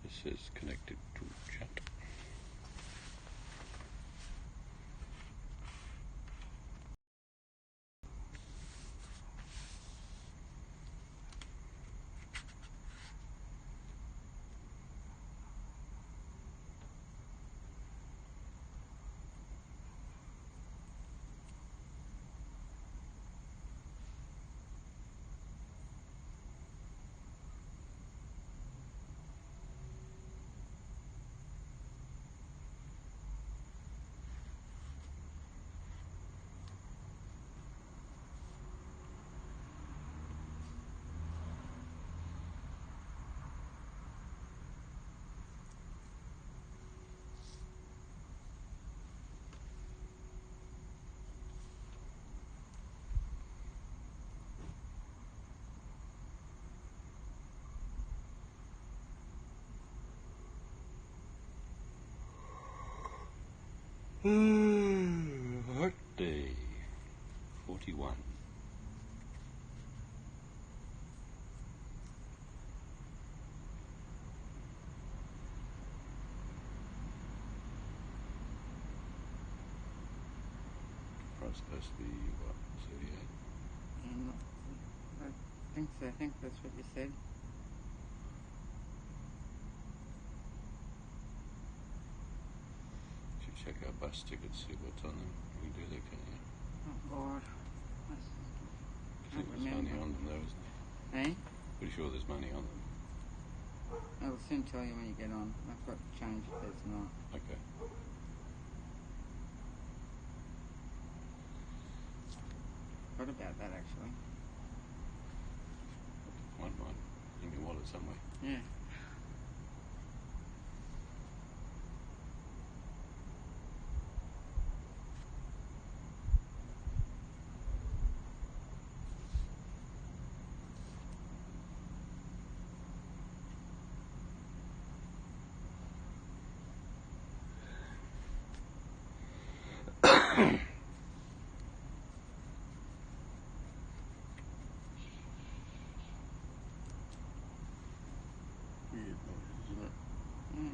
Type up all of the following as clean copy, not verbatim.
It says connected to chat. Hot day 41. It's supposed to be what, 38? I think so. I think that's what you said. Should check our bus tickets, see what's on them. You can do that, can't you? Oh, Lord. I think there's money on them though, isn't there? Eh? Pretty sure there's money on them. I will soon tell you when you get on. I've got change if there's not. Okay. What about that, actually? One in your wallet somewhere. Yeah. Weird noise, isn't it? Yeah.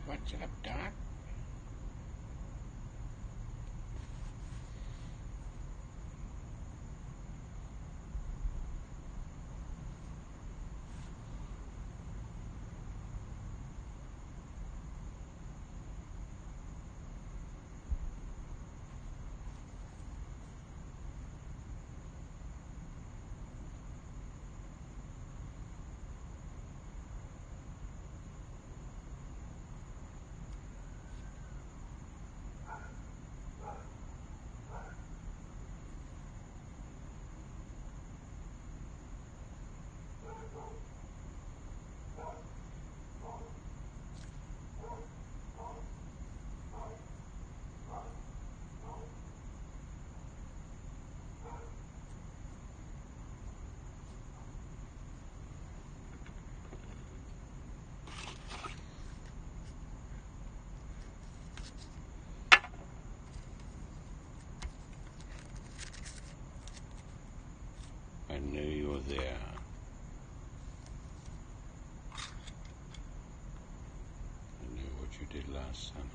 What's up, Doc? I knew you were there. I knew what you did last summer.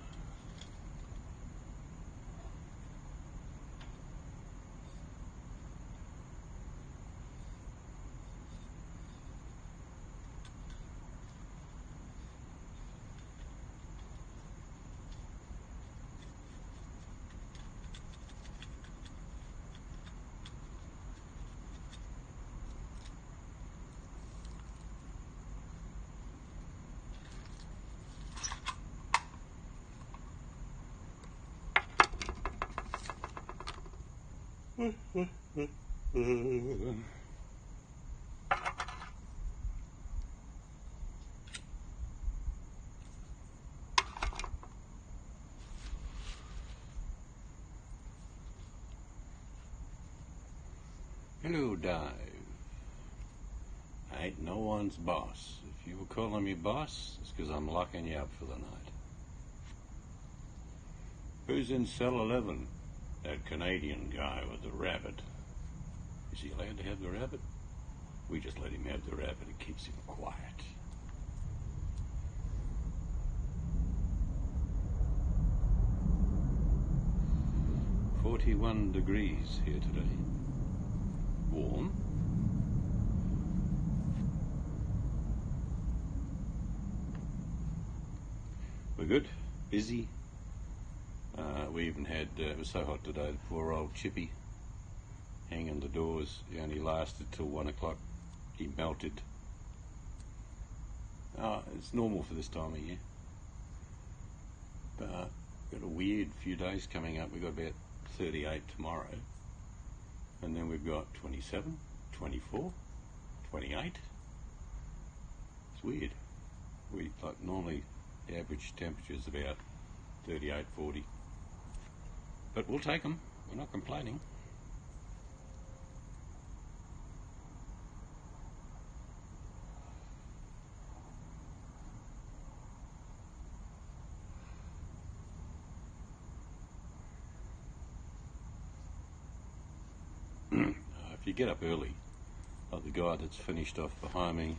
Hello, Dave. I ain't no one's boss. If you were calling me boss, it's 'cause I'm locking you up for the night. Who's in cell 11? That Canadian guy with the rabbit. Is he allowed to have the rabbit? We just let him have the rabbit. It keeps him quiet. "41 degrees here today. Warm. We're good. Busy. We even had, it was so hot today, the poor old Chippy hanging the doors. He only lasted till 1 o'clock. He melted. It's normal for this time of year. But we've got a weird few days coming up. We've got about 38 tomorrow. And then we've got 27, 24, 28. It's weird. Normally the average temperature is about 38, 40. But we'll take them. We're not complaining. If you get up early, like the guy that's finished off behind me,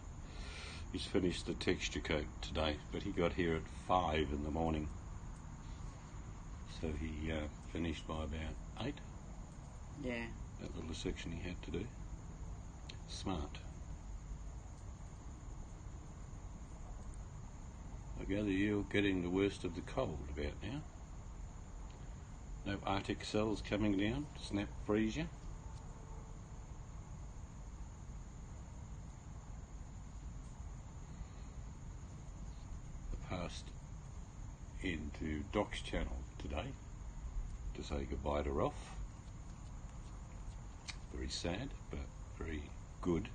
he's finished the texture coat today, but he got here at 5 in the morning. So he finished by about 8. Yeah. That little section he had to do. Smart. I gather you're getting the worst of the cold about now. No Arctic cells coming down to snap freeze you. I passed into Doc's channel today to say goodbye to Ralph. Very sad, but very good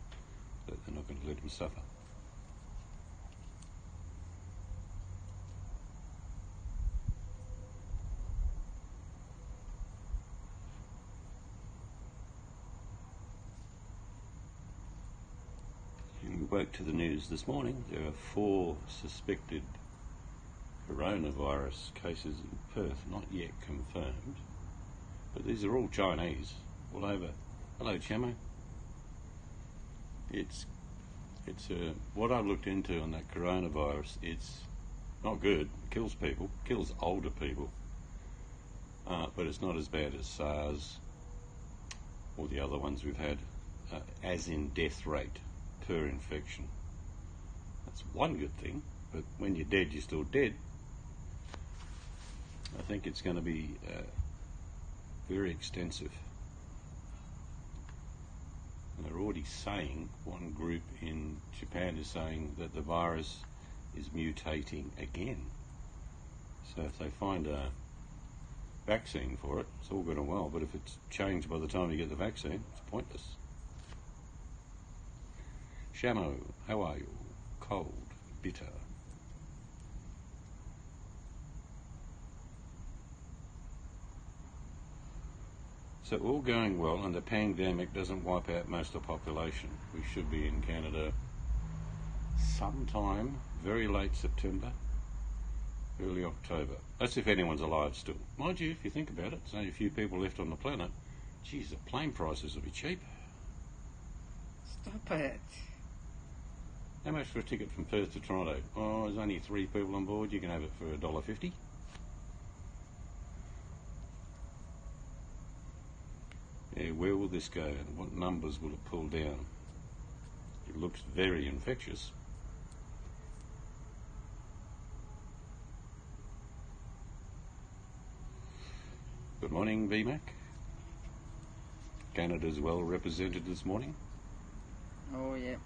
that they're not going to let him suffer. We woke to the news this morning. There are 4 suspected coronavirus cases in Perth, not yet confirmed, but these are all Chinese, all over. Hello, Chamo. It's what I looked into on that coronavirus. It's not good. It kills people, kills older people, but it's not as bad as SARS or the other ones we've had, as in death rate per infection. That's one good thing, but when you're dead, you're still dead. I think it's going to be very extensive. And they're already saying, one group in Japan is saying that the virus is mutating again. So if they find a vaccine for it, it's all good and well, but if it's changed by the time you get the vaccine, it's pointless. Shamo, how are you? Cold, bitter. So all going well, and the pandemic doesn't wipe out most of the population. We should be in Canada sometime very late September, early October. That's if anyone's alive still. Mind you, if you think about it, there's only a few people left on the planet. Geez, the plane prices will be cheap. Stop it. How much for a ticket from Perth to Toronto? Oh, there's only 3 people on board. You can have it for $1.50. Yeah, where will this go and what numbers will it pull down? It looks very infectious. Good morning, VMAC. Canada's well represented this morning. Oh, yeah.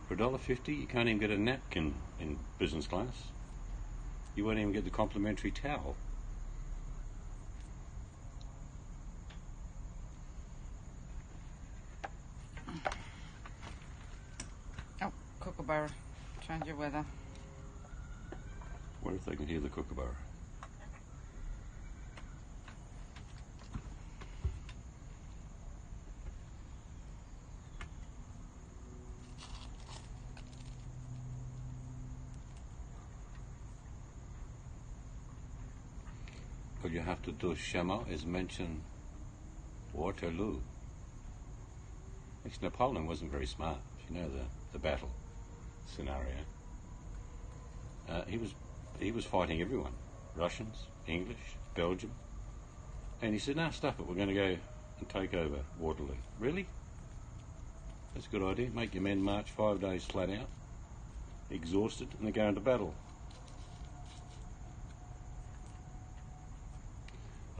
For $1.50, you can't even get a napkin in business class. You won't even get the complimentary towel. Kookaburra. Change of weather. What if they can hear the kookaburra? What you have to do, Shema, is mention Waterloo. Actually, Napoleon wasn't very smart. You know the battle scenario. He was fighting everyone, Russians, English, Belgium, and he said, "No, stuff it. We're going to go and take over Waterloo." Really? That's a good idea. Make your men march 5 days flat out, exhausted, and then go into battle.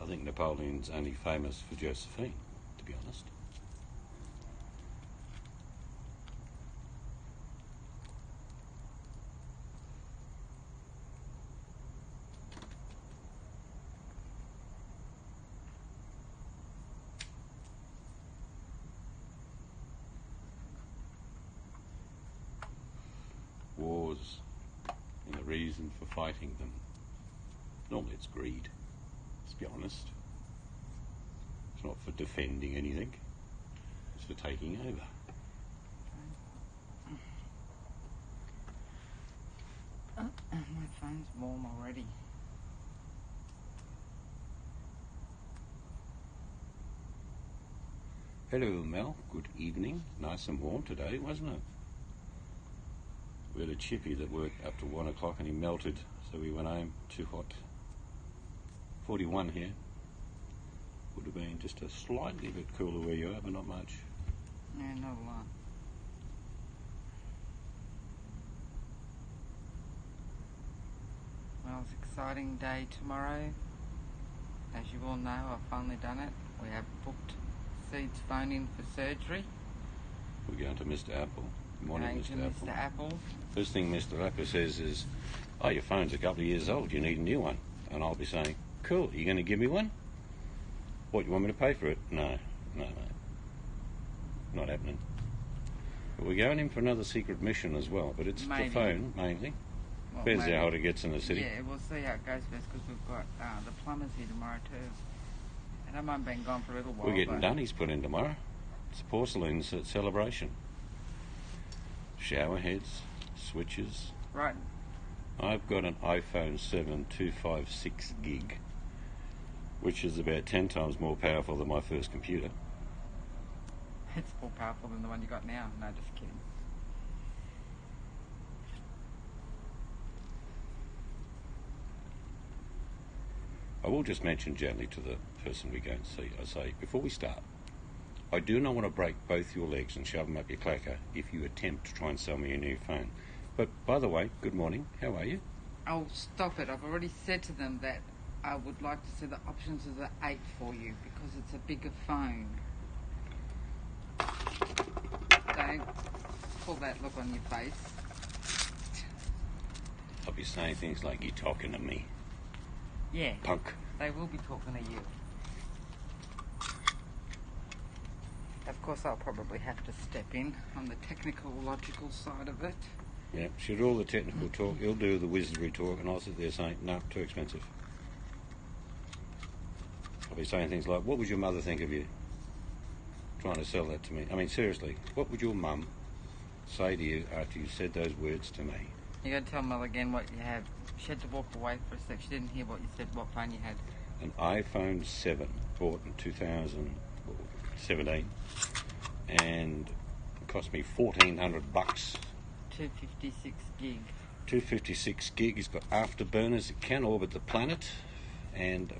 I think Napoleon's only famous for Josephine, to be honest. Wars and the reason for fighting them. Normally it's greed, let's be honest. It's not for defending anything, it's for taking over. My phone's warm already. Hello Mel, good evening. Nice and warm today, wasn't it? We had a chippy that worked up to 1 o'clock and he melted, so we went home. Too hot. 41 here. Would have been just a slightly bit cooler where you are, but not much. Yeah, not a lot. Well, it's an exciting day tomorrow. As you all know, I've finally done it. We have booked Seed's phone in for surgery. We're going to Mr. Apple. Good morning, Going to Mr. Apple. Mr. Apple. First thing Mr. Apple says is, "Oh, your phone's a couple of years old, you need a new one." And I'll be saying, "Cool, are you going to give me one? What, you want me to pay for it?" No, not happening. But we're going in for another secret mission as well, but it's Maybe. the phone mainly. Well, Depends maybe. how hot it gets in the city. Yeah, we'll see how it goes first because we've got the plumbers here tomorrow too. And I might have been gone for a little while. We're getting but Dunnies put in tomorrow. It's porcelain's celebration. Shower heads, switches. Right. I've got an iPhone 7 256 gig, which is about 10 times more powerful than my first computer. It's more powerful than the one you got now. No, just kidding. I will just mention gently to the person we go and see, I say, before we start, I do not want to break both your legs and shove them up your clacker if you attempt to try and sell me a new phone. But, by the way, good morning, how are you? Oh, stop it. I've already said to them that I would like to see the options of the 8 for you because it's a bigger phone. Don't pull that look on your face. I'll be saying things like, "You're talking to me, Yeah, punk." they will be talking to you. Of course, I'll probably have to step in on the technical, logical side of it. Yeah, she'll do all the technical talk, he'll do the wizardry talk, and I'll sit there saying, "No, too expensive." I'll be saying things like, "What would your mother think of you trying to sell that to me?" I mean, seriously, what would your mum say to you after you said those words to me? You got to tell Mel again what you have. She had to walk away for a sec. She didn't hear what you said, what phone you had. An iPhone 7 bought in 2017 and it cost me $1,400. 256 gig. 256 gig. It's got afterburners. It can orbit the planet and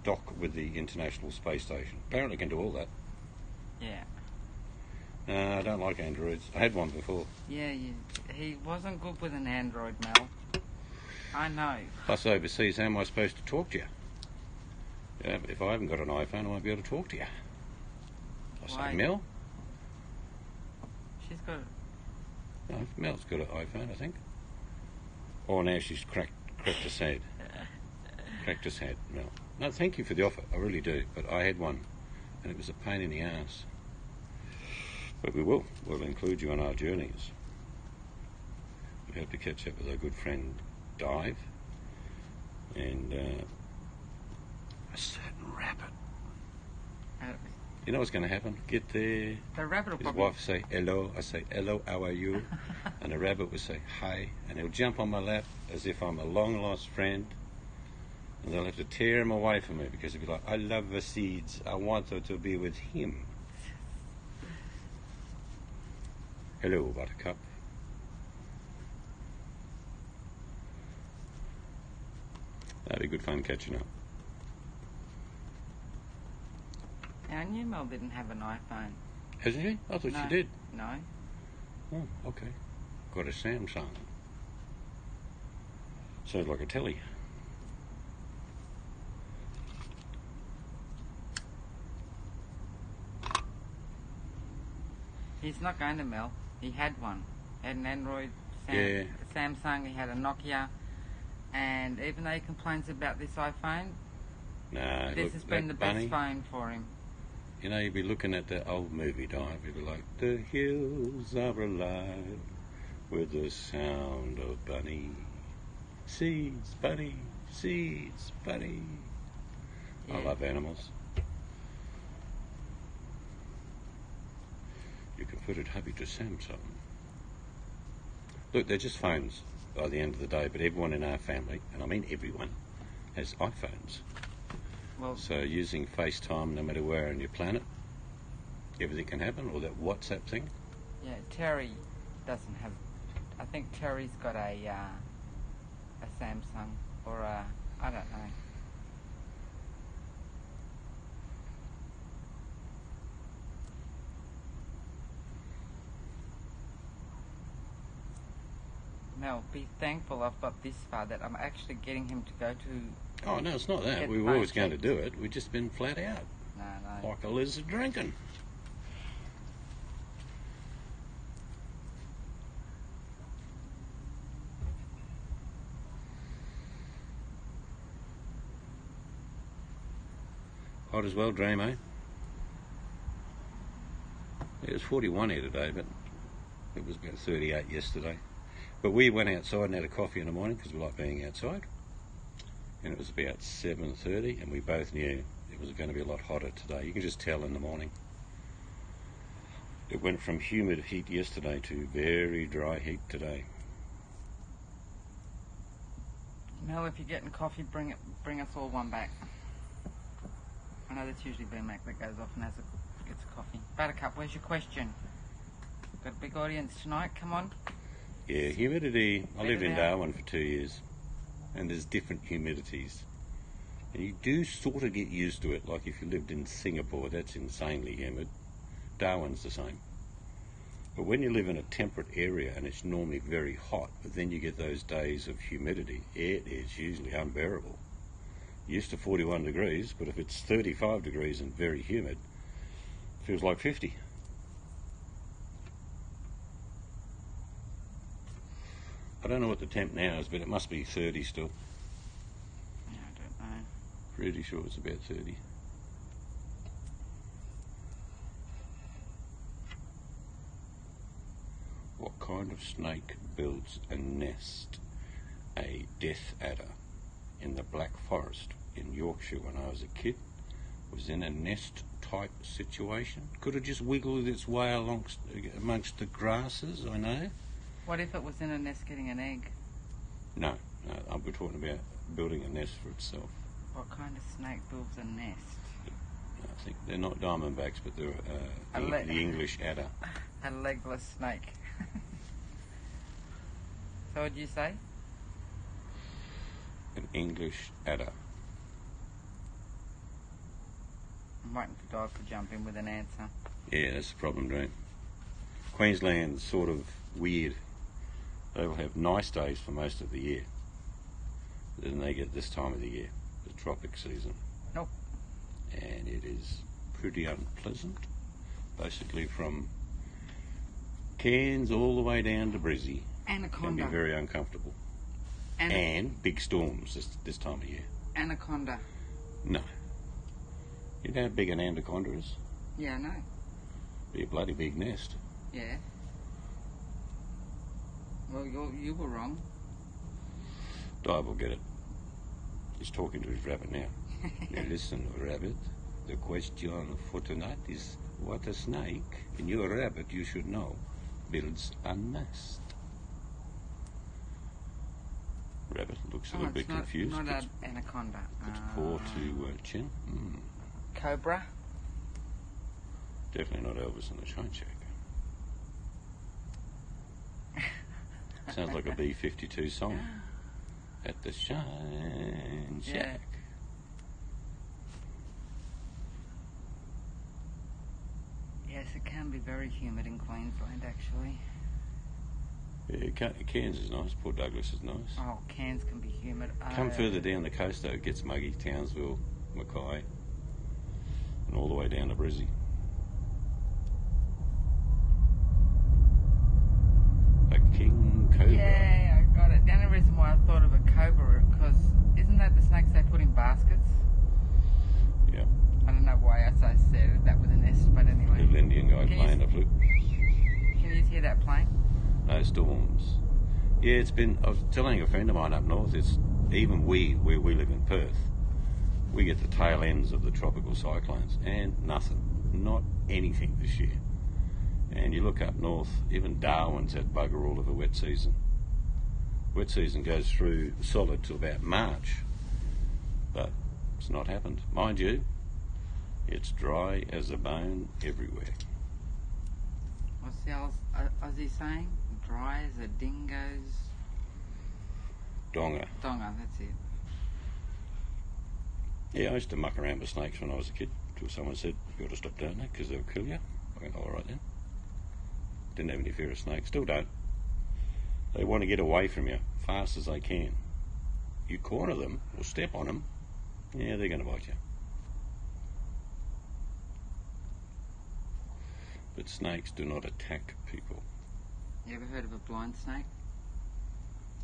dock with the International Space Station. Apparently it can do all that. Yeah. I don't like Androids. I had one before. Yeah, he wasn't good with an Android, Mel. I know. Plus overseas, how am I supposed to talk to you? If I haven't got an iPhone, I won't be able to talk to you. I Why? say, Mel? She's got... No, Mel's got an iPhone, I think. Oh, now she's cracked his head. Cracked his head, Mel. No, thank you for the offer. I really do. But I had one, and it was a pain in the ass. But we will. We'll include you on our journeys. we have to catch up with our good friend Dive, and a certain rabbit. You know what's going to happen? Get there. The rabbit will His probably... wife will say hello. I say hello. How are you? And the rabbit will say hi, and he'll jump on my lap as if I'm a long lost friend. And they'll have to tear him away from me because he'll be like, I love the seeds. I want her to be with him. Hello, Buttercup. That'd be good fun catching up. I knew Mel didn't have an iPhone. Hasn't she? I thought No. she did. No. Oh, okay. Got a Samsung. Sounds like a telly. He's not going to Mel. He had one. He had an Android Yeah. Samsung. He had a Nokia. And even though he complains about this iPhone, Nah, this look, has been that the best bunny, phone for him. You know, you'd be looking at the old movie, Dive. You'd be like, the hills are alive with the sound of Bunny. Seeds, Bunny, seeds, Bunny. Yeah. I love animals. You converted hubby to Samsung. Look, they're just phones by the end of the day, but everyone in our family, and I mean everyone, has iPhones. Well, So using FaceTime, no matter where on your planet, everything can happen, or that WhatsApp thing. yeah, Terry doesn't have... I think Terry's got a Samsung or a... I don't know. Mel, be thankful I've got this far that I'm actually getting him to go to... Oh, no, it's not that. Get We the were always phone going to do it. We've just been flat out, No. like a lizard drinking. Hot as well, dream, eh? It was 41 here today, but it was about 38 yesterday. But we went outside and had a coffee in the morning because we like being outside. And it was about 7:30, and we both knew it was going to be a lot hotter today. You can just tell in the morning. It went from humid heat yesterday to very dry heat today. Mel, if you're getting coffee, bring us all one back. I know that's usually BMAC that goes off and gets a coffee. Buttercup, where's your question? Got a big audience tonight, come on. Yeah, humidity. I lived in Better now. Darwin for 2 years, and there's different humidities. And you do sort of get used to it, like if you lived in Singapore, that's insanely humid. Darwin's the same. But when you live in a temperate area and it's normally very hot, but then you get those days of humidity, it is usually unbearable. Used to 41 degrees, but if it's 35 degrees and very humid, it feels like 50. I don't know what the temp now is, but it must be 30 still. Yeah, I don't know. Pretty sure it's about 30. What kind of snake builds a nest? A death adder in the Black Forest in Yorkshire when I was a kid was in a nest type situation. Could have just wiggled its way amongst the grasses, I know. What if it was in a nest getting an egg? No, I'm talking about building a nest for itself. What kind of snake builds a nest? I think they're not diamondbacks, but they're the English adder. A legless snake. So what'd you say? An English adder. I'm waiting for Dog to jump in with an answer. Yeah, that's the problem, Dream. Queensland's sort of weird. They will have nice days for most of the year. Then they get this time of the year, the tropic season. Nope. And it is pretty unpleasant. Basically from Cairns all the way down to Brizzy. Can be Anaconda. very uncomfortable. And big storms this time of year. Anaconda. No. You know how big an anaconda is? Yeah, I know. Be a bloody big nest. Yeah. Well, you were wrong. Di will get it. He's talking to his rabbit now. Now listen, rabbit. The question for tonight is what a snake, and you're a rabbit, you should know, builds a nest. Rabbit looks a little bit confused. Not an anaconda. Puts paw to chin. Cobra. Definitely not Elvis and the Shine Shack. Sounds like a B-52 song. At the Shine Shack. Yeah. Yes, it can be very humid in Queensland, actually. Yeah, Cairns is nice. Port Douglas is nice. Oh, Cairns can be humid. Come further down the coast, though, it gets muggy. Townsville, Mackay, and all the way down to Brizzy. A king cobra. Yeah, I got it. The only reason why I thought of a cobra, because isn't that the snakes they put in baskets? Yeah. I don't know why I said that with a nest, but anyway. Little Indian guy playing a flute. Can you hear that playing? No storms. Yeah, it's been. I was telling a friend of mine up north. It's even where we live in Perth. We get the tail ends of the tropical cyclones, and nothing, not anything this year. And you look up north, even Darwin's had bugger all of a wet season. Wet season goes through solid to about March, but it's not happened. Mind you, it's dry as a bone everywhere. What's the Aussie saying? Dry as a dingo's... Donga. Donga, that's it. Yeah, I used to muck around with snakes when I was a kid, until someone said, you ought to stop doing that because they'll kill you. I went, all right then. Didn't have any fear of snakes, still don't. They want to get away from you fast as they can. You corner them or step on them, yeah, they're going to bite you. But snakes do not attack people. You ever heard of a blind snake?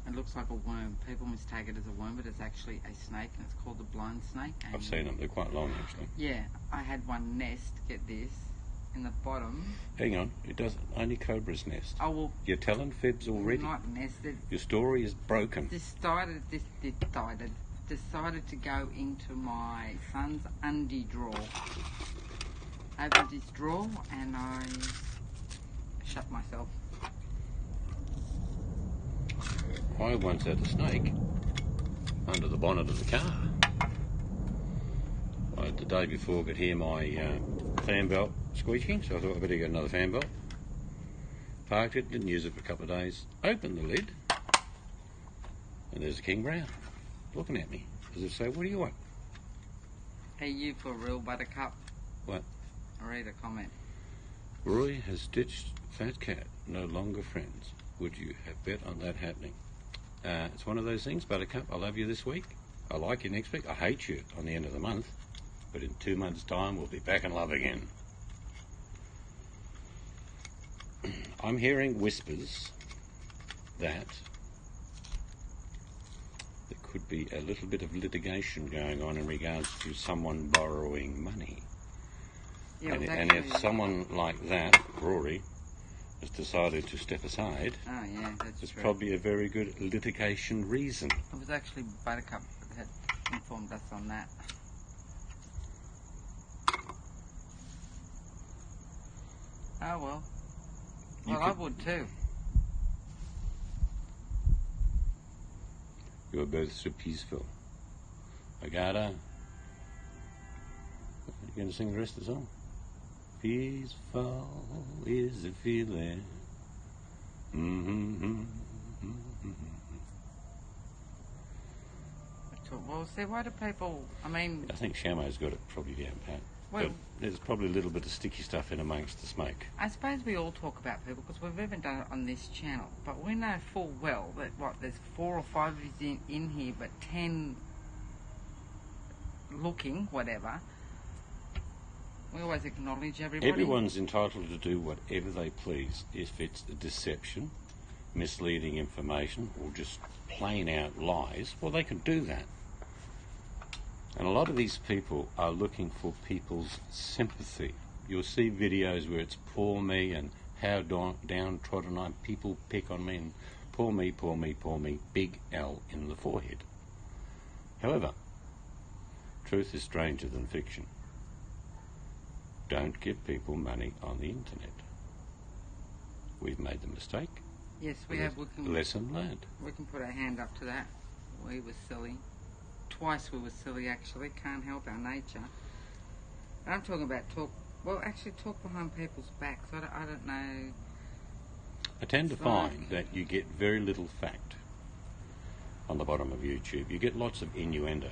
It looks like a worm. People mistake it as a worm, but it's actually a snake, and it's called the blind snake. And I've seen them, they're quite long actually. yeah, I had one nest, get this, in the bottom. Hang on, it doesn't, only cobras nest. Oh, well, You're telling fibs already. not nested. Your story is broken. Decided to go into my son's undie drawer. Opened his drawer and I shut myself. I once had a snake under the bonnet of the car. The day before I could hear my fan belt squeaking, so I thought I'd better get another fan belt. Parked it, didn't use it for a couple of days. Opened the lid, and there's a king brown looking at me as if to say, what do you want? Hey, you for real, Buttercup? What? I read a comment. Roy has ditched Fat Cat, no longer friends. Would you have bet on that happening? It's one of those things, Buttercup. I love you this week. I like you next week. I hate you on the end of the month. But in 2 months' time, we'll be back in love again. I'm hearing whispers that there could be a little bit of litigation going on in regards to someone borrowing money. Yeah, And if someone like that, Rory, has decided to step aside, oh yeah, that's it's true. probably a very good litigation reason. It was actually Buttercup that had informed us on that. Oh well. Well, I would too. You were both so peaceful. Agata, you going to sing the rest of the song? Peaceful is the feeling. Well, see, why do people... I mean... I think Shamo's got it probably down pat. Well, but there's probably a little bit of sticky stuff in amongst the smoke. I suppose we all talk about people because we've even done it on this channel. But we know full well that, there's 4 or 5 of us in here, but 10 looking, whatever. We always acknowledge everybody. Everyone's entitled to do whatever they please. If it's deception, misleading information, or just plain out lies, well, they can do that. And a lot of these people are looking for people's sympathy. You'll see videos where it's poor me and how downtrodden I'm, people pick on me and Poor me, poor me, poor me, big L in the forehead. However, truth is stranger than fiction. Don't give people money on the internet. We've made the mistake. Yes, we have. Lesson learned. We can put our hand up to that. We were silly. Twice we were silly, actually. Can't help our nature. And I'm talking about talk behind people's backs. I don't know. I tend to find that you get very little fact on the bottom of YouTube. You get lots of innuendo,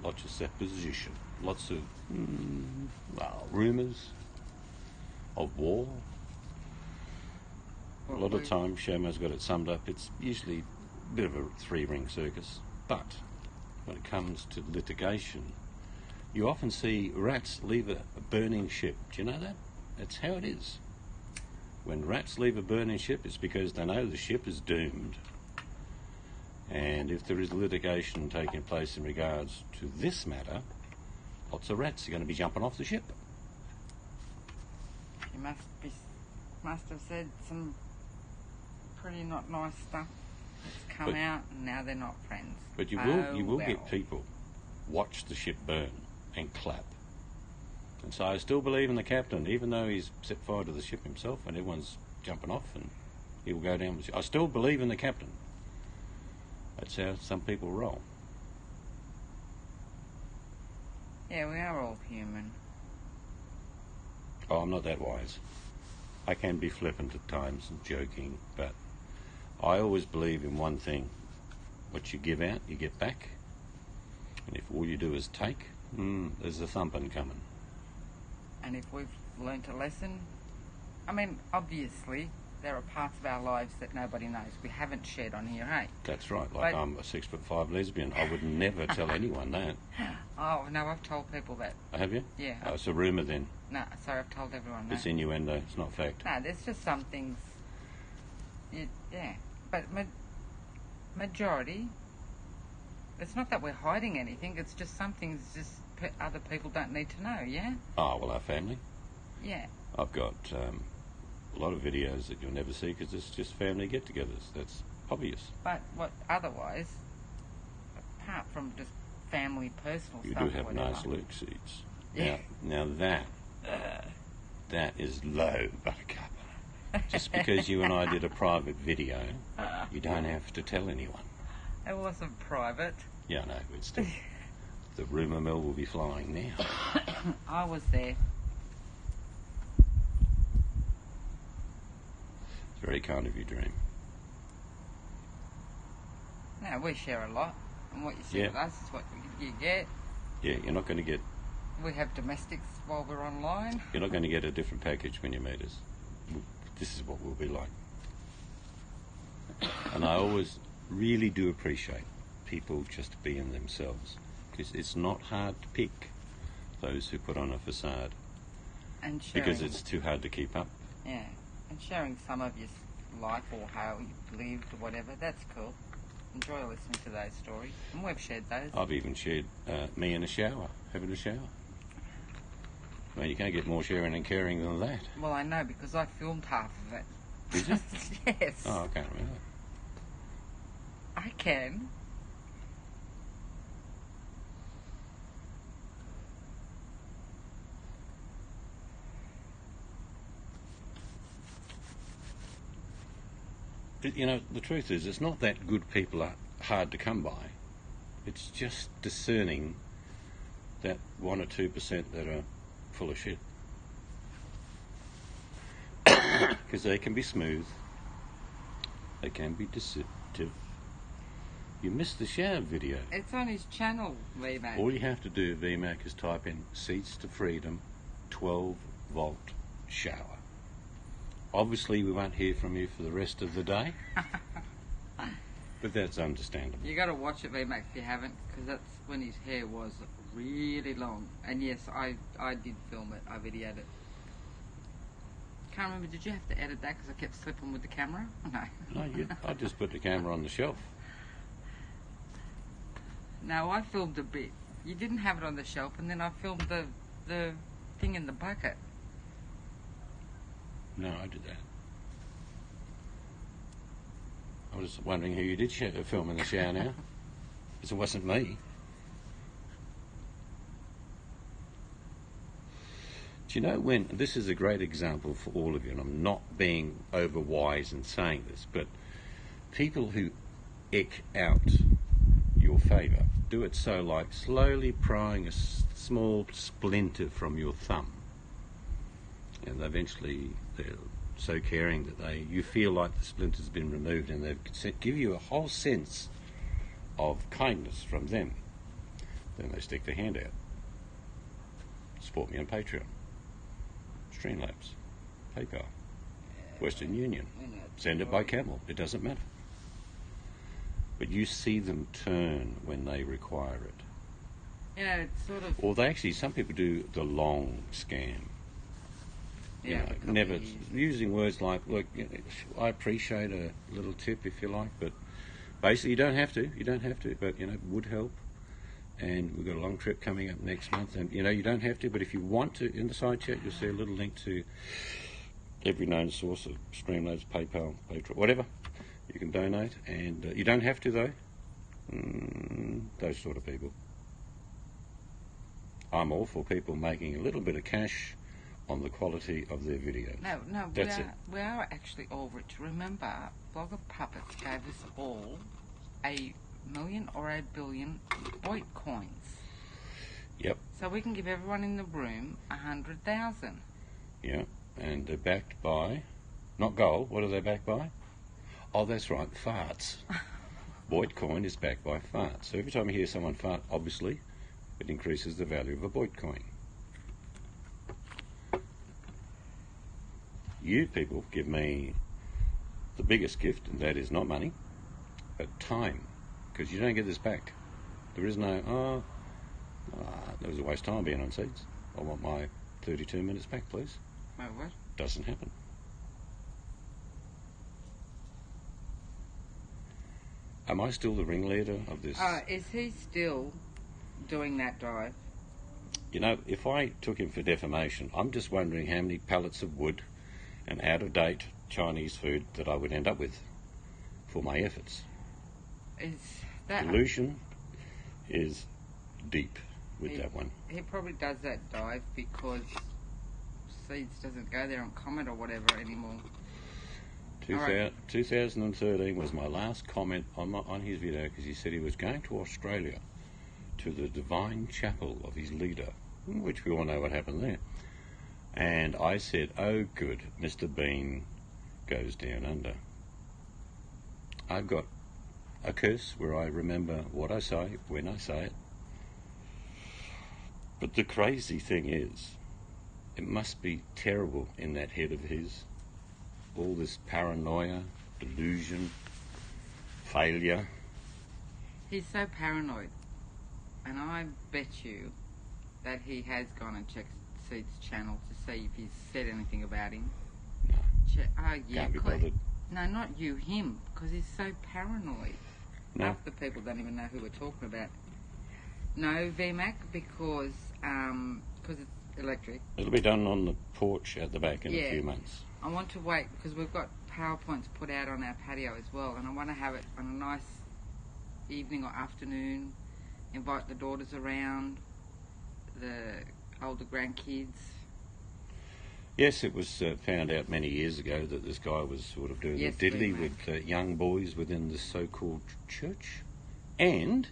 lots of supposition, lots of rumours of war. A lot of times, Shamo's got it summed up. It's usually a bit of a three-ring circus. But when it comes to litigation, you often see rats leave a burning ship. Do you know that? That's how it is. When rats leave a burning ship, it's because they know the ship is doomed. And if there is litigation taking place in regards to this matter, lots of rats are going to be jumping off the ship. You must have said some pretty not nice stuff that's come out, and now they're not friends. But you will get people watch the ship burn and clap. And so I still believe in the captain, even though he's set fire to the ship himself and everyone's jumping off and he will go down with the ship. I still believe in the captain. That's how some people roll. Yeah, we are all human. Oh, I'm not that wise. I can be flippant at times and joking, but I always believe in one thing. What you give out, you get back. And if all you do is take, there's a thumping coming. And if we've learnt a lesson, I mean, obviously, there are parts of our lives that nobody knows. We haven't shared on here, hey? That's right. Like, I'm a 6'5" lesbian. I would never tell anyone that. Oh, no, I've told people that. Have you? Yeah. Oh, it's a rumour then. No, sorry, I've told everyone that. It's innuendo. It's not fact. No, there's just some things. Yeah. But majority, it's not that we're hiding anything. It's just some things other people don't need to know, yeah? Oh, well, our family? Yeah. I've got a lot of videos that you'll never see because it's just family get-togethers. That's obvious. But otherwise, apart from just family, personal you stuff, do have whatever. nice Luke seats. Yeah. Now that is low, Buttercup. Just because you and I did a private video, you don't have to tell anyone. It wasn't private. Yeah, I know, but still. The rumour mill will be flying now. I was there. It's very kind of you, Dream. No, we share a lot. And what you see with us is what you get. Yeah, you're not going to get... We have domestics while we're online. You're not going to get a different package when you meet us. This is what we'll be like. And I always really do appreciate people just being themselves. Because it's not hard to pick those who put on a facade. And sharing, because it's too hard to keep up. Yeah, and sharing some of your life or how you've lived or whatever, that's cool. Enjoy listening to those stories. And we've shared those. I've even shared me in a shower, having a shower. Well, you can't get more sharing and caring than that. Well, I know, because I filmed half of it. Did you? Yes. Oh, I can't remember. I can. You know, the truth is, it's not that good people are hard to come by. It's just discerning that 1 or 2% that are full of shit. Because they can be smooth. They can be deceptive. You missed the shower video. It's on his channel, VMAC. All you have to do, VMAC, is type in Seats to Freedom 12-volt shower. Obviously, we won't hear from you for the rest of the day. But that's understandable. You got to watch it, VMAC, if you haven't, because that's when his hair was really long. And yes, I did film it. I videoed it. Can't remember, did you have to edit that because I kept slipping with the camera? No. No, I just put the camera on the shelf. No, I filmed a bit. You didn't have it on the shelf, and then I filmed the thing in the bucket. No, I did that. I was wondering who you did film in the shower now, because it wasn't me. Do you know when, this is a great example for all of you, and I'm not being over wise in saying this, but people who ick out your favour do it so like slowly prying a small splinter from your thumb, and eventually they're so caring that you feel like the splinter's been removed, and they give you a whole sense of kindness from them. Then they stick their hand out. Support me on Patreon, Streamlabs, PayPal, Western Union. Send it by camel. It doesn't matter. But you see them turn when they require it. You know, it's sort of... Or they actually, some people do the long scam. You know, never using words like, look, you know, I appreciate a little tip if you like, but basically you don't have to, but, you know, would help. And we've got a long trip coming up next month, and, you know, you don't have to, but if you want to, in the side chat, you'll see a little link to every known source of Streamlabs, PayPal, Patreon, whatever. You can donate, and you don't have to, though. Those sort of people. I'm all for people making a little bit of cash on the quality of their videos. No, That's we are actually all rich. Remember, Blogger Puppets gave us all 1 million or 1 billion Void coins. Yep. So we can give everyone in the room 100,000. Yeah, and they're backed by, not gold, what are they backed by? Oh, that's right, farts. Void coin is backed by farts. So every time you hear someone fart, obviously, it increases the value of a Void coin. You people give me the biggest gift, and that is not money, but time, because you don't get this back. There is no, that was a waste of time being on Seeds. I want my 32 minutes back, please. My what? Doesn't happen. Am I still the ringleader of this? Is he still doing that dive? You know, if I took him for defamation, I'm just wondering how many pallets of wood and out-of-date Chinese food that I would end up with for my efforts. Is that... Delusion is deep with that one. He probably does that dive because Seeds doesn't go there on comment or whatever anymore. 2013 was my last comment on his video, because he said he was going to Australia to the Divine Chapel of his leader, which we all know what happened there. And I said, oh good, Mr. Bean goes down under. I've got a curse where I remember what I say, when I say it. But the crazy thing is, it must be terrible in that head of his. All this paranoia, delusion, failure. He's so paranoid. And I bet you that he has gone and checked Seed's channel to see if he's said anything about him. No. Yeah, Can't be bothered. No, not you, him, because he's so paranoid. No. Half the people don't even know who we're talking about. No, VMAC, because it's electric. It'll be done on the porch at the back in a few months. I want to wait because we've got PowerPoints put out on our patio as well, and I want to have it on a nice evening or afternoon, invite the daughters around, the older grandkids. Yes, it was found out many years ago that this guy was sort of doing the diddly with young boys within the so-called church. And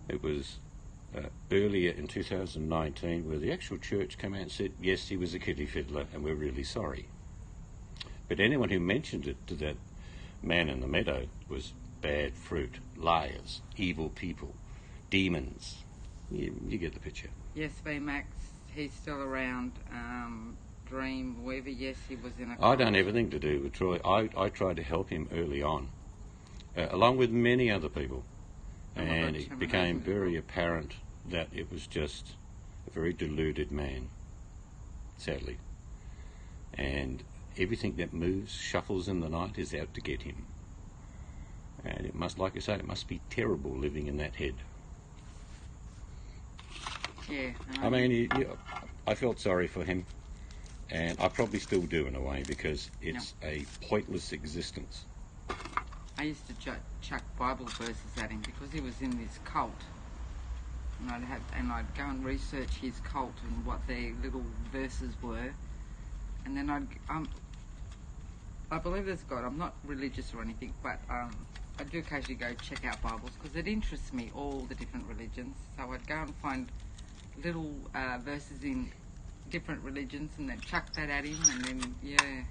it was earlier in 2019 where the actual church came out and said, yes, he was a kiddie fiddler and we're really sorry. But anyone who mentioned it to that man in the meadow was bad fruit, liars, evil people, demons. You get the picture. Yes, VMAX, he's still around. Dreamweaver, yes, he was in a... I done everything to do with Troy. I tried to help him early on, along with many other people. And it became very apparent that it was just a very deluded man, sadly. And everything that moves, shuffles in the night is out to get him. And it must, like I say, it must be terrible living in that head. Yeah. I mean, I felt sorry for him, and I probably still do in a way, because it's a pointless existence. I used to chuck Bible verses at him because he was in this cult, and I'd go and research his cult and what their little verses were, and then I believe there's God. I'm not religious or anything, but I do occasionally go check out Bibles because it interests me, all the different religions. So I'd go and find little verses in different religions and then chuck that at him, and then, yeah.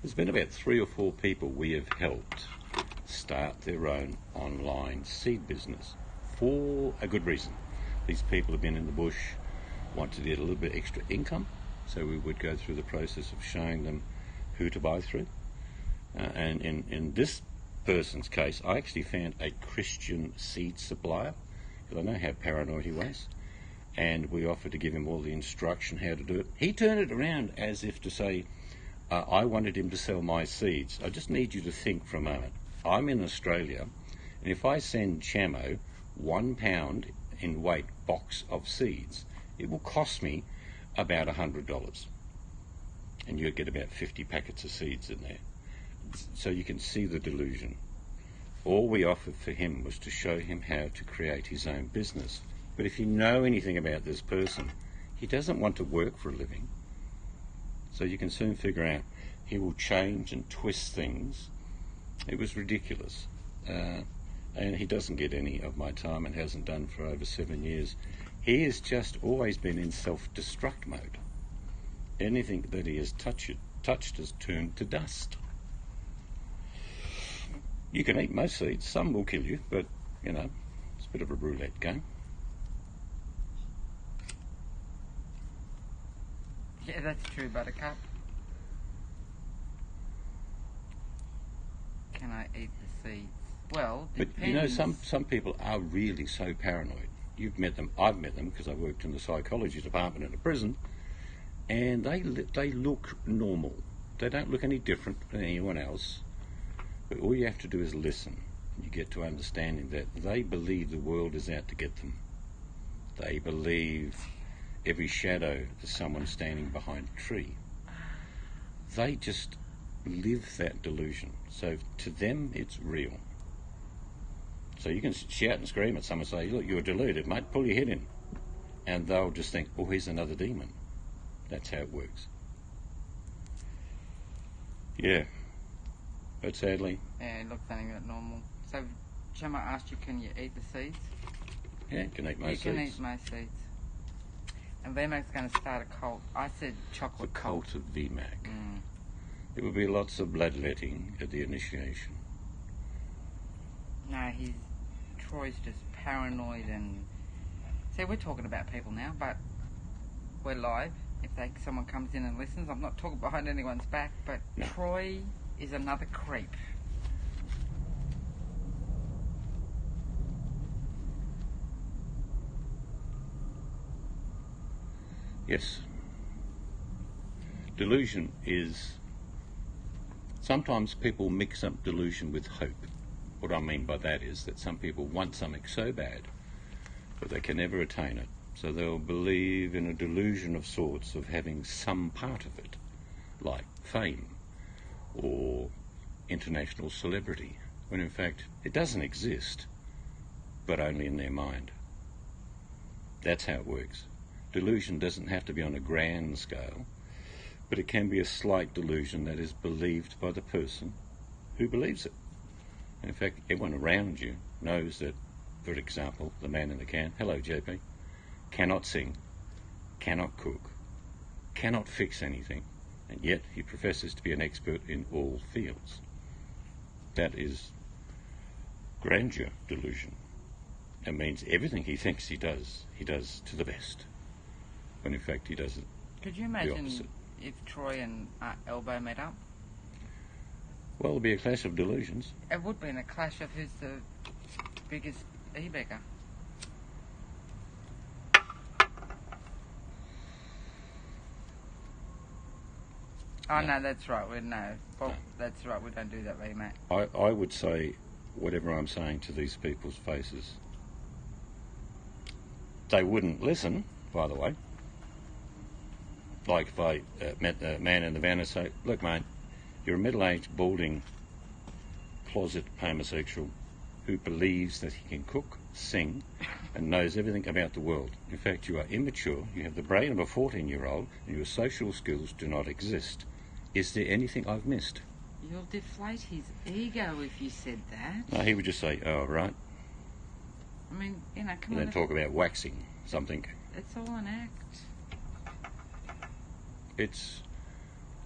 There's been about 3 or 4 people we have helped start their own online seed business for a good reason. These people have been in the bush, want to get a little bit extra income, so we would go through the process of showing them who to buy through. And in this person's case, I actually found a Christian seed supplier, because I know how paranoid he was, and we offered to give him all the instruction how to do it. He turned it around as if to say, I wanted him to sell my seeds. I just need you to think for a moment. I'm in Australia, and if I send Chamo 1 pound in weight box of seeds, it will cost me about $100. And you'll get about 50 packets of seeds in there. So you can see the delusion. All we offered for him was to show him how to create his own business. But if you know anything about this person, he doesn't want to work for a living. So you can soon figure out he will change and twist things. It was ridiculous. And he doesn't get any of my time and hasn't done for over 7 years. He has just always been in self-destruct mode. Anything that he has touched has turned to dust. You can eat most seeds. Some will kill you, but, you know, it's a bit of a roulette game. Yeah, that's true, Buttercup. Can I eat the seeds? Well, depends. But, you know, some people are really so paranoid. You've met them. I've met them because I worked in the psychology department in a prison, and they look normal. They don't look any different than anyone else. But all you have to do is listen. You get to understanding that they believe the world is out to get them. They believe every shadow is someone standing behind a tree. They just live that delusion. So to them, it's real. So you can shout and scream at someone and say, look, you're deluded, mate, pull your head in. And they'll just think, oh, here's another demon. That's how it works. Yeah. But sadly... Yeah, it looks something like normal. So, Chamo asked you, can you eat the seeds? Yeah, you can eat most seeds. You can eat most seeds. And VMAC's going to start a cult. I said chocolate cult. The cult of VMAC. There will be lots of bloodletting at the initiation. No, Troy's just paranoid and... See, we're talking about people now, but we're live. If someone comes in and listens, I'm not talking behind anyone's back, but no. Troy is another creep. Yes. Delusion is... Sometimes people mix up delusion with hope. What I mean by that is that some people want something so bad, but they can never attain it. So they'll believe in a delusion of sorts of having some part of it, like fame or international celebrity, when in fact it doesn't exist, but only in their mind. That's how it works. Delusion doesn't have to be on a grand scale, but it can be a slight delusion that is believed by the person who believes it. In fact, everyone around you knows that, for example, the man in the can, hello JP, cannot sing, cannot cook, cannot fix anything, and yet he professes to be an expert in all fields. That is grandeur delusion. It means everything he thinks he does to the best, when in fact he does it. Could you imagine if Troy and Elbow met up? Well, it'd be a clash of delusions. It would be in a clash of who's the biggest e-beggar. Oh, no, that's right. That's right. We don't do that, really, mate. I would say whatever I'm saying to these people's faces. They wouldn't listen, by the way. Like if I met the man in the van and say, look, mate, you're a middle-aged, balding closet homosexual who believes that he can cook, sing, and knows everything about the world. In fact, you are immature, you have the brain of a 14-year-old, and your social skills do not exist. Is there anything I've missed? You'll deflate his ego if you said that. No, he would just say, oh, right. I mean, you know, come And on. then talk about waxing something. It's all an act.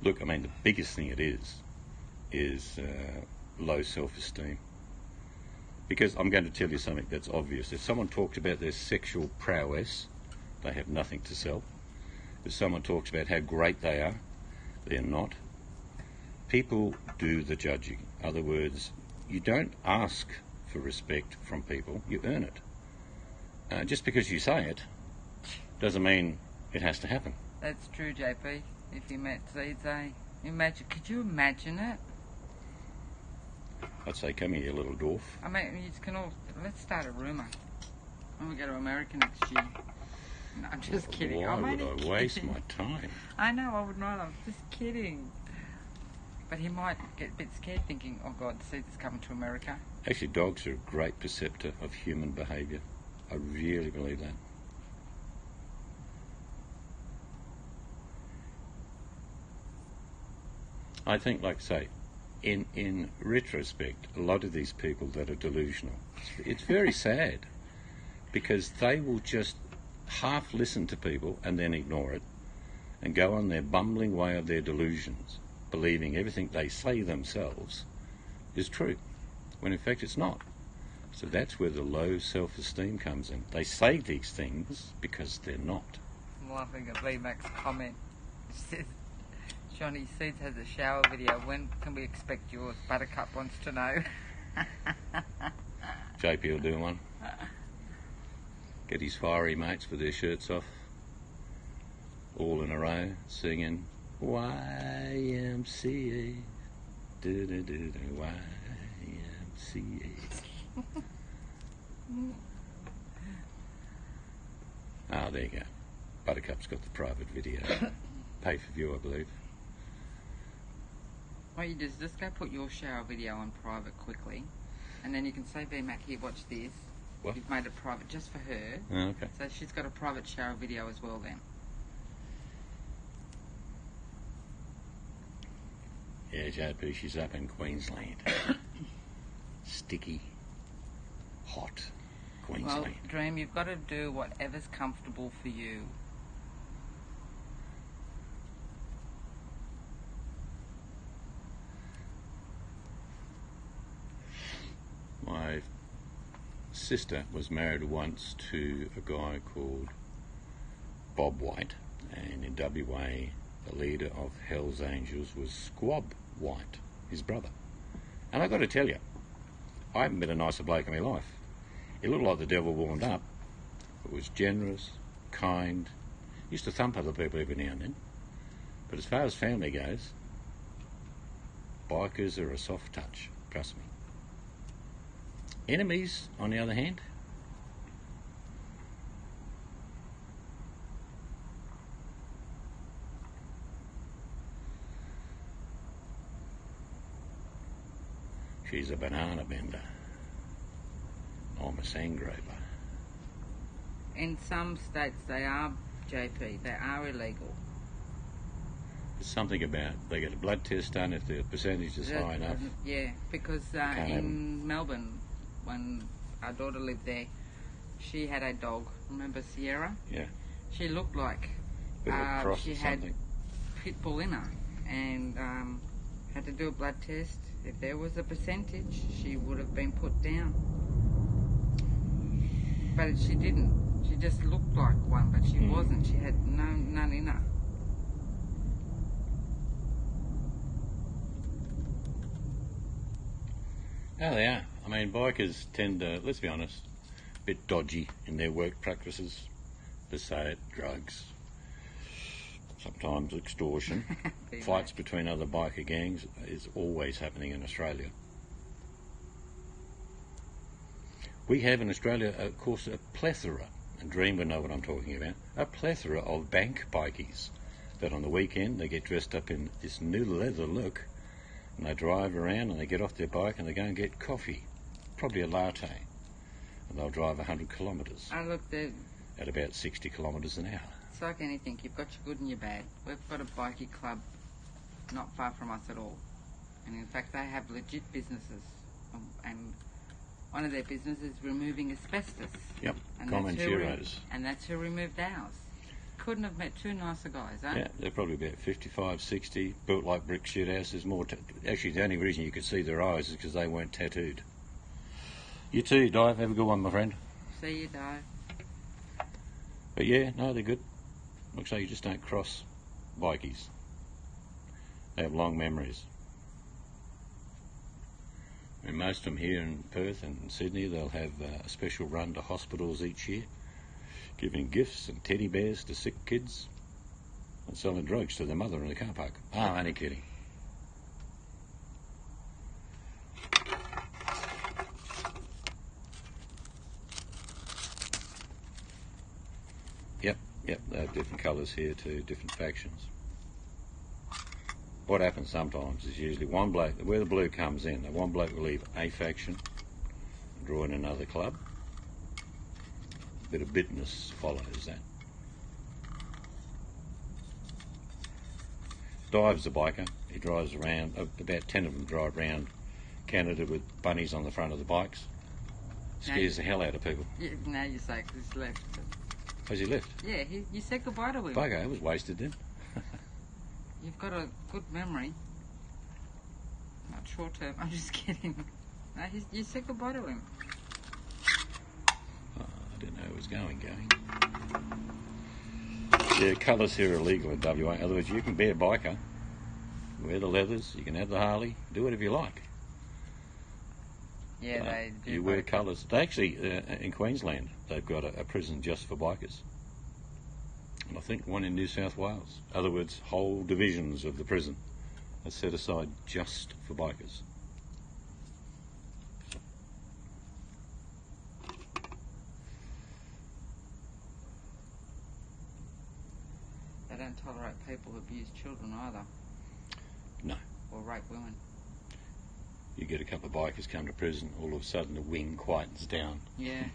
Look, I mean, the biggest thing it is low self-esteem. Because I'm going to tell you something that's obvious. If someone talked about their sexual prowess, they have nothing to sell. If someone talks about how great they are, they're not. People do the judging. In other words, you don't ask for respect from people, you earn it. Just because you say it doesn't mean it has to happen. That's true, JP. If you met Seeds, could you imagine it? I'd say, come here, you little dwarf. I mean, you can all, let's start a rumour. When we go to America next year. No, I'm just kidding. Why would I waste my time? I know, I would not. I'm just kidding. But he might get a bit scared thinking, oh God, Seeds is coming to America. Actually, dogs are a great perceptor of human behaviour. I really believe that. I think, like say, in retrospect, a lot of these people that are delusional, it's very sad because they will just half listen to people and then ignore it and go on their bumbling way of their delusions, believing everything they say themselves is true, when in fact it's not. So that's where the low self-esteem comes in. They say these things because they're not. I'm laughing at VMAX's comment. She says, Johnny Seeds has a shower video. When can we expect yours? Buttercup wants to know. JP will do one. Get his fiery mates with their shirts off, all in a row, singing YMCA, YMCA. Ah, there you go. Buttercup's got the private video. Pay per view, I believe. What you do is just go put your shower video on private quickly, and then you can say, VMAC, here, watch this. What? You've made it private just for her. Oh, okay. So she's got a private shower video as well then. Yeah, JP, she's up in Queensland. Sticky, hot Queensland. Well, Dream, you've got to do whatever's comfortable for you. My sister was married once to a guy called Bob White, and in WA the leader of Hell's Angels was Squab White, his brother. And I've got to tell you, I haven't been a nicer bloke in my life. He looked like the devil warmed up, but was generous, kind, used to thump other people every now and then. But as far as family goes, bikers are a soft touch, trust me. Enemies, on the other hand, she's a banana bender. I'm a sandgroper. In some states they are, JP, they are illegal. There's something about they get a blood test done if the percentage is high enough. Yeah, because in Melbourne, when our daughter lived there, she had a dog. Remember Sierra? Yeah. She looked like she had pit bull in her, and had to do a blood test. If there was a percentage, she would have been put down. But she didn't. She just looked like one, but she wasn't. She had none in her. Oh, they are. I mean, bikers tend to, let's be honest, a bit dodgy in their work practices. To say it, drugs, sometimes extortion. Fights between other biker gangs is always happening in Australia. We have in Australia, of course, a plethora, and Dream would know what I'm talking about, a plethora of bank bikies that on the weekend they get dressed up in this new leather look And they drive around and they get off their bike and they go and get coffee, probably a latte, and they'll drive 100 kilometres I look, at about 60 kilometres an hour. it's like anything. You've got your good and your bad. We've got a bikie club not far from us at all. And in fact, they have legit businesses. And one of their businesses is removing asbestos. Yep, And common that's who Cheeros. And that's who removed ours. Couldn't have met two nicer guys, eh? Yeah, they're probably about 55, 60, built like brick shit houses. Actually, the only reason you could see their eyes is because they weren't tattooed. You too, Dive. Have a good one, my friend. See you, Di. But yeah, no, they're good. Looks like you just don't cross bikies. They have long memories. And most of them here in Perth and Sydney, they'll have a special run to hospitals each year, giving gifts and teddy bears to sick kids and selling drugs to their mother in the car park. Oh, I'm only kidding. Yep, they have different colours here too, different factions. What happens sometimes is usually one bloke, where the blue comes in, one bloke will leave a faction and draw in another club. A bit of bitterness follows that. Dive's a biker. He drives around, about 10 of them drive around Canada with bunnies on the front of the bikes. Scares the hell out of people. Now you say 'cause he's left. Has he left? Yeah, you said goodbye to him. Bugger, it was wasted then. You've got a good memory. Not short term. I'm just kidding. No, you said goodbye to him. Oh, I didn't know it was going. Yeah, colours here are illegal in WA. In other words, you can be a biker, wear the leathers, you can have the Harley, do whatever you like. Yeah, they do. You wear colours. They actually, in Queensland, they've got a prison just for bikers. And I think one in New South Wales. In other words, whole divisions of the prison are set aside just for bikers. They don't tolerate people who abuse children either. No. Or rape women. You get a couple of bikers come to prison, all of a sudden the wing quietens down. Yeah.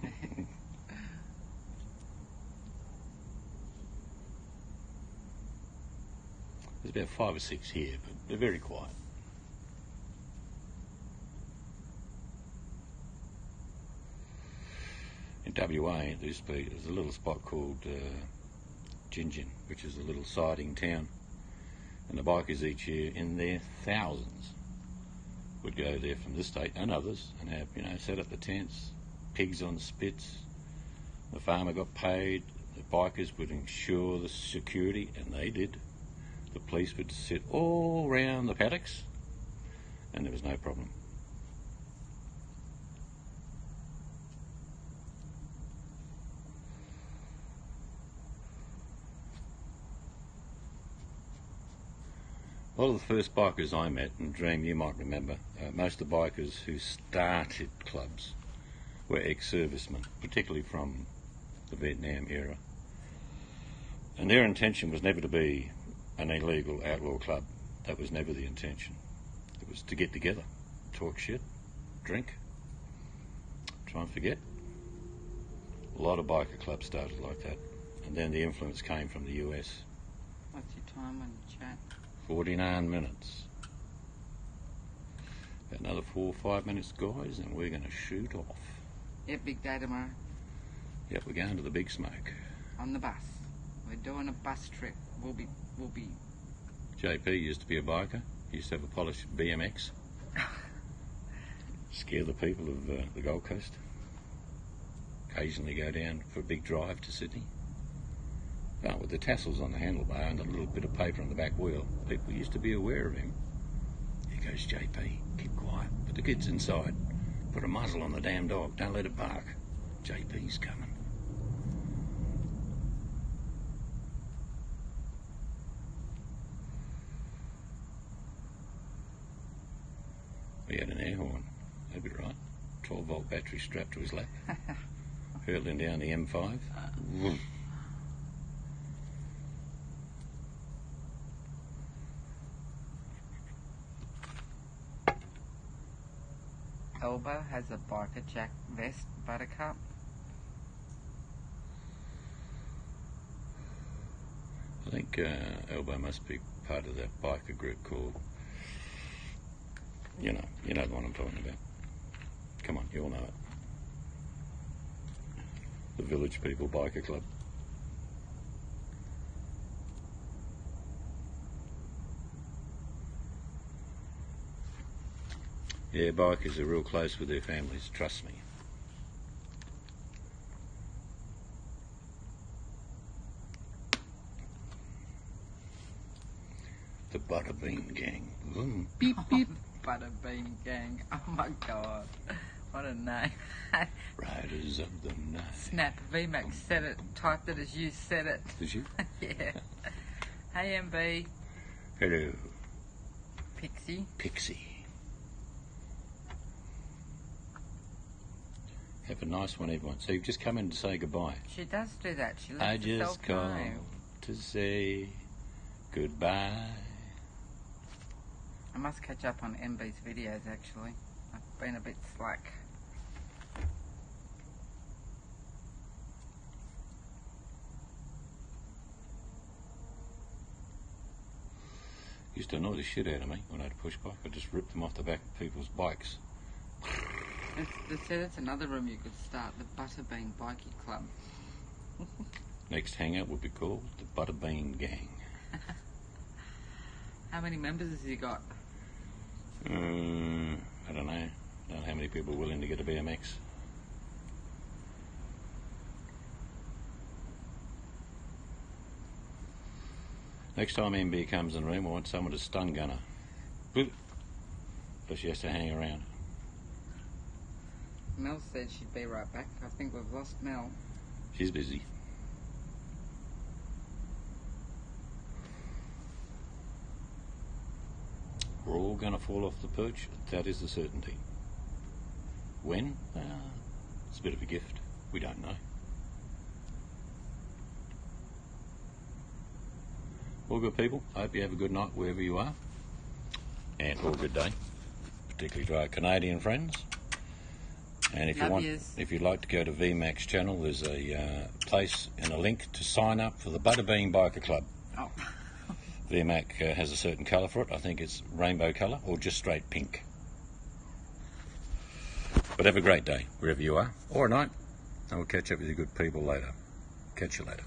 There's about 5 or 6 here, but they're very quiet. In WA, there's a little spot called Gingin, which is a little siding town, and the bikers each year, in their thousands, would go there from this state and others and have, set up the tents, pigs on spits. The farmer got paid, the bikers would ensure the security, and they did. The police would sit all round the paddocks, and there was no problem. A lot of the first bikers I met, and Dream, you might remember, most of the bikers who started clubs were ex-servicemen, particularly from the Vietnam era. And their intention was never to be an illegal outlaw club. That was never the intention. It was to get together, talk shit, drink, try and forget. A lot of biker clubs started like that. And then the influence came from the US. What's your time on your chat? 49 minutes. Got another 4 or 5 minutes, guys, and we're going to shoot off. Yep, big day tomorrow. Yep, we're going to the Big Smoke. On the bus. We're doing a bus trip. We'll be. JP used to be a biker. He used to have a polished BMX. Scare the people of the Gold Coast. Occasionally go down for a big drive to Sydney. Well, with the tassels on the handlebar and a little bit of paper on the back wheel, people used to be aware of him. Here goes JP, keep quiet. But the kid's inside. Put a muzzle on the damn dog, don't let it bark. JP's coming. He had an air horn, that'd be right. 12-volt battery strapped to his lap. Hurtling down the M5. Elba has a biker jack vest, Buttercup. I think Elbow must be part of that biker group called, you know the one I'm talking about. Come on, you all know it. The Village People Biker Club. Yeah, bikers are real close with their families, trust me. The Butterbean Gang. Vroom, beep, beep. Butterbean Gang. Oh my god. What a name. Riders of the night. Snap. VMAX said it. Typed it as you said it. Did you? Yeah. Hey, MB. Hello. Pixie. Pixie. Have a nice one, everyone. So you've just come in to say goodbye. She does do that. She lets I just herself called know. to say goodbye. I must catch up on MB's videos, actually. I've been a bit slack. Used to annoy the shit out of me when I had a push bike. I just ripped them off the back of people's bikes. They said it's another room you could start, the Butterbean Bikie Club. Next hangout would be called the Butterbean Gang. How many members has he got? I don't know. Don't know how many people are willing to get a BMX. Next time MB comes in the room, I want someone to stun gun her. Boop. But she has to hang around. Mel said she'd be right back. I think we've lost Mel. She's busy. We're all going to fall off the perch. That is the certainty. When? It's a bit of a gift. We don't know. All good people. I hope you have a good night wherever you are. And or a good day. Particularly to our Canadian friends. And if if you'd like to go to VMAX channel, there's a place and a link to sign up for the Butterbean Biker Club. Oh. VMAX has a certain colour for it. I think it's rainbow colour or just straight pink. But have a great day wherever you are, or a night. And we'll catch up with you good people later. Catch you later.